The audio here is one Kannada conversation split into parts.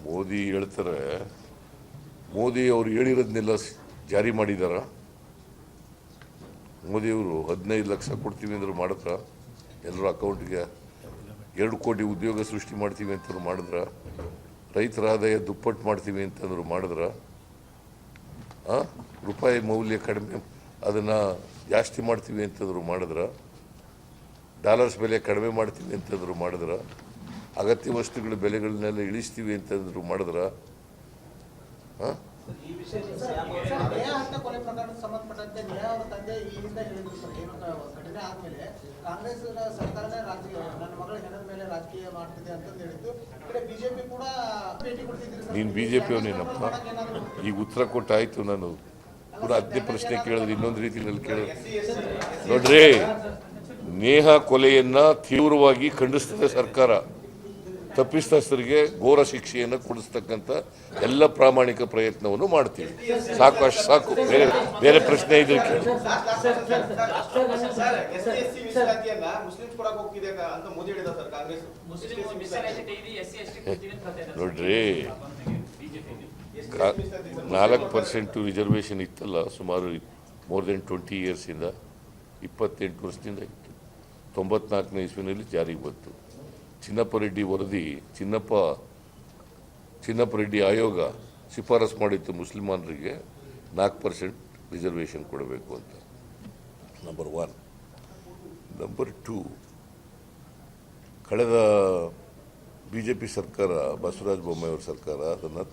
ಮೋದಿ ಹೇಳ್ತಾರೆ, ಮೋದಿ ಅವರು ಹೇಳಿರೋದನ್ನೆಲ್ಲ ಜಾರಿ ಮಾಡಿದಾರ? ಮೋದಿಯವರು 15 ಲಕ್ಷ ಕೊಡ್ತೀವಿ ಅಂದರು ಮಾಡಿದ್ರ? ಎಲ್ಲರ ಅಕೌಂಟ್ಗೆ 2 ಕೋಟಿ ಉದ್ಯೋಗ ಸೃಷ್ಟಿ ಮಾಡ್ತೀವಿ ಅಂತಂದ್ರು ಮಾಡಿದ್ರ? ರೈತರ ಆದಾಯ ದುಪ್ಪಟ್ಟು ಮಾಡ್ತೀವಿ ಅಂತಂದ್ರು ಮಾಡಿದ್ರ? ರೂಪಾಯಿ ಮೌಲ್ಯ ಕಡಿಮೆ ಅದನ್ನು ಜಾಸ್ತಿ ಮಾಡ್ತೀವಿ ಅಂತಂದ್ರು ಮಾಡಿದ್ರ? ಡಾಲರ್ಸ್ ಬೆಲೆ ಕಡಿಮೆ ಮಾಡ್ತೀವಿ ಅಂತಂದ್ರು ಮಾಡಿದ್ರ? ಅಗತ್ಯ ವಸ್ತುಗಳ ಬೆಲೆಗಳನ್ನೆಲ್ಲ ಇಳಿಸ್ತೀವಿ ಅಂತಂದ್ರು ಮಾಡಿದ್ರ? ನೀನು ಬಿಜೆಪಿಯವನೇನಪ್ಪ? ಈಗ ಉತ್ತರ ಕೊಟ್ಟಾಯ್ತು. ನಾನು ಕೂಡ ಅದೇ ಪ್ರಶ್ನೆ ಕೇಳಿದ್ರೆ ಇನ್ನೊಂದು ರೀತಿಯಲ್ಲಿ ಕೇಳಿದ್ರೆ ನೋಡ್ರಿ, ನೇಹಾ ಕೊಲೆಯನ್ನ ತೀವ್ರವಾಗಿ ಖಂಡಿಸ್ತದೆ ಸರ್ಕಾರ. ತಪ್ಪಿತಸ್ಥರಿಗೆ ಘೋರ ಶಿಕ್ಷೆಯನ್ನು ಕೊಡಿಸ್ತಕ್ಕಂಥ ಎಲ್ಲ ಪ್ರಾಮಾಣಿಕ ಪ್ರಯತ್ನವನ್ನು ಮಾಡ್ತೀವಿ. ಸಾಕು, ಅಷ್ಟು ಸಾಕು. ಬೇರೆ ಪ್ರಶ್ನೆ ಇದ್ರೆ ಕೇಳಿ. ನೋಡ್ರಿ, 4% ರಿಸರ್ವೇಷನ್ ಇತ್ತಲ್ಲ, ಸುಮಾರು ಮೋರ್ ದೆನ್ 20 ಇಯರ್ಸಿಂದ, 28 ವರ್ಷದಿಂದ ಇತ್ತು. 94ನೇ ಇಸ್ವಿನಲ್ಲಿ ಜಾರಿಗೆ ಬಂತು. ಚಿನ್ನಪ್ಪ ರೆಡ್ಡಿ ವರದಿ, ಚಿನ್ನಪ್ಪ ರೆಡ್ಡಿ ಆಯೋಗ ಶಿಫಾರಸು ಮಾಡಿತ್ತು ಮುಸ್ಲಿಮಾನರಿಗೆ 4% ರಿಸರ್ವೇಷನ್ ಕೊಡಬೇಕು ಅಂತ. ನಂಬರ್ 1. ನಂಬರ್ 2, ಕಳೆದ BJP ಸರ್ಕಾರ, ಬಸವರಾಜ ಬೊಮ್ಮಾಯಿಯವ್ರ ಸರ್ಕಾರ ಅದನ್ನು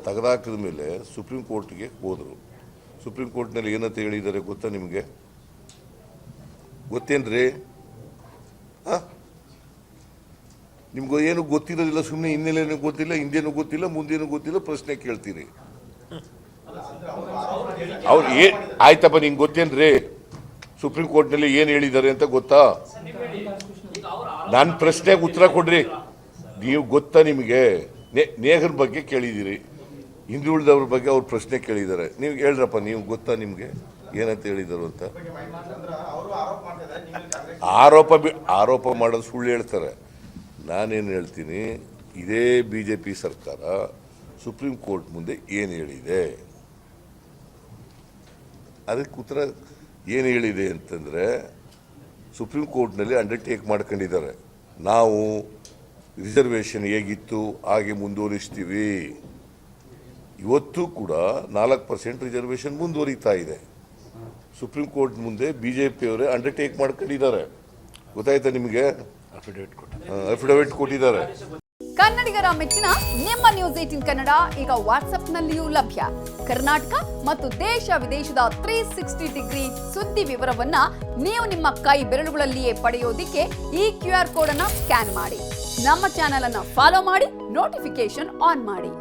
ತೆಗೆದಾಕಿದ ಮೇಲೆ ಸುಪ್ರೀಂ ಕೋರ್ಟ್ಗೆ ಹೋದರು. ಸುಪ್ರೀಂ ಕೋರ್ಟ್ನಲ್ಲಿ ಏನಂತ ಹೇಳಿದ್ದಾರೆ ಗೊತ್ತಾ ನಿಮಗೆ? ಗೊತ್ತೇನ್ರಿ? ನಿಮ್ಗೆ ಏನು ಗೊತ್ತಿರೋದಿಲ್ಲ, ಸುಮ್ಮನೆ ಹಿನ್ನೆಲೆನೂ ಗೊತ್ತಿಲ್ಲ, ಹಿಂದೇನೂ ಗೊತ್ತಿಲ್ಲ, ಮುಂದೇನೂ ಗೊತ್ತಿಲ್ಲ, ಪ್ರಶ್ನೆ ಕೇಳ್ತೀರಿ. ಅವ್ರು ಆಯ್ತಪ್ಪ, ನಿಂಗೆ ಗೊತ್ತೇನ್ರಿ ಸುಪ್ರೀಂ ಕೋರ್ಟ್ನಲ್ಲಿ ಏನು ಹೇಳಿದ್ದಾರೆ ಅಂತ ಗೊತ್ತಾ? ನನ್ನ ಪ್ರಶ್ನೆಗೆ ಉತ್ತರ ಕೊಡ್ರಿ. ನೀವು ಗೊತ್ತಾ ನಿಮಗೆ? ನೇಹರ್ ಬಗ್ಗೆ ಕೇಳಿದ್ದೀರಿ, ಹಿಂದುಳಿದವ್ರ ಬಗ್ಗೆ ಅವ್ರ ಪ್ರಶ್ನೆ ಕೇಳಿದ್ದಾರೆ. ನೀವು ಹೇಳ್ರಪ್ಪ, ನೀವು ಗೊತ್ತಾ ನಿಮಗೆ ಏನಂತ ಹೇಳಿದರು ಅಂತ? ಆರೋಪ ಮಾಡೋದು ಸುಳ್ಳು ಹೇಳ್ತಾರೆ. ನಾನೇನು ಹೇಳ್ತೀನಿ, ಇದೇ BJP ಸರ್ಕಾರ ಸುಪ್ರೀಂ ಕೋರ್ಟ್ ಮುಂದೆ ಏನು ಹೇಳಿದೆ, ಅದಕ್ಕೆ ಉತ್ತರ ಏನು ಹೇಳಿದೆ ಅಂತಂದರೆ, ಸುಪ್ರೀಂ ಕೋರ್ಟ್ನಲ್ಲಿ ಅಂಡರ್ಟೇಕ್ ಮಾಡ್ಕೊಂಡಿದ್ದಾರೆ, ನಾವು ರಿಸರ್ವೇಷನ್ ಹೇಗಿತ್ತು ಹಾಗೆ ಮುಂದುವರಿಸ್ತೀವಿ. ಇವತ್ತು ಕೂಡ 4% ರಿಸರ್ವೇಷನ್ ಮುಂದುವರಿತಾ ಇದೆ. ಸುಪ್ರೀಂ ಕೋರ್ಟ್ ಮುಂದೆ BJPಯವರೇ ಅಂಡರ್ಟೇಕ್ ಮಾಡ್ಕೊಂಡಿದ್ದಾರೆ. ಗೊತ್ತಾಯ್ತಾ ನಿಮಗೆ? ಅಫಿಡವಿಟ್ ಕೊಟ್ಟಿದ್ದಾರೆ. ಕನ್ನಡಿಗರ ಮೆಚ್ಚಿನ ನಿಮ್ಮ ನ್ಯೂಸ್ 18 ಕನ್ನಡ ಈಗ ವಾಟ್ಸ್ಆಪ್ನಲ್ಲಿಯೂ ಲಭ್ಯ. ಕರ್ನಾಟಕ ಮತ್ತು ದೇಶ ವಿದೇಶದ 360 ಡಿಗ್ರಿ ಸುದ್ದಿ ವಿವರವನ್ನ ನೀವು ನಿಮ್ಮ ಕೈ ಬೆರಳುಗಳಲ್ಲಿಯೇ ಪಡೆಯೋದಿಕ್ಕೆ ಈ QR ಕೋಡ್ ಅನ್ನು ಸ್ಕ್ಯಾನ್ ಮಾಡಿ. ನಮ್ಮ ಚಾನೆಲ್ ಅನ್ನು ಫಾಲೋ ಮಾಡಿ, ನೋಟಿಫಿಕೇಶನ್ ಆನ್ ಮಾಡಿ.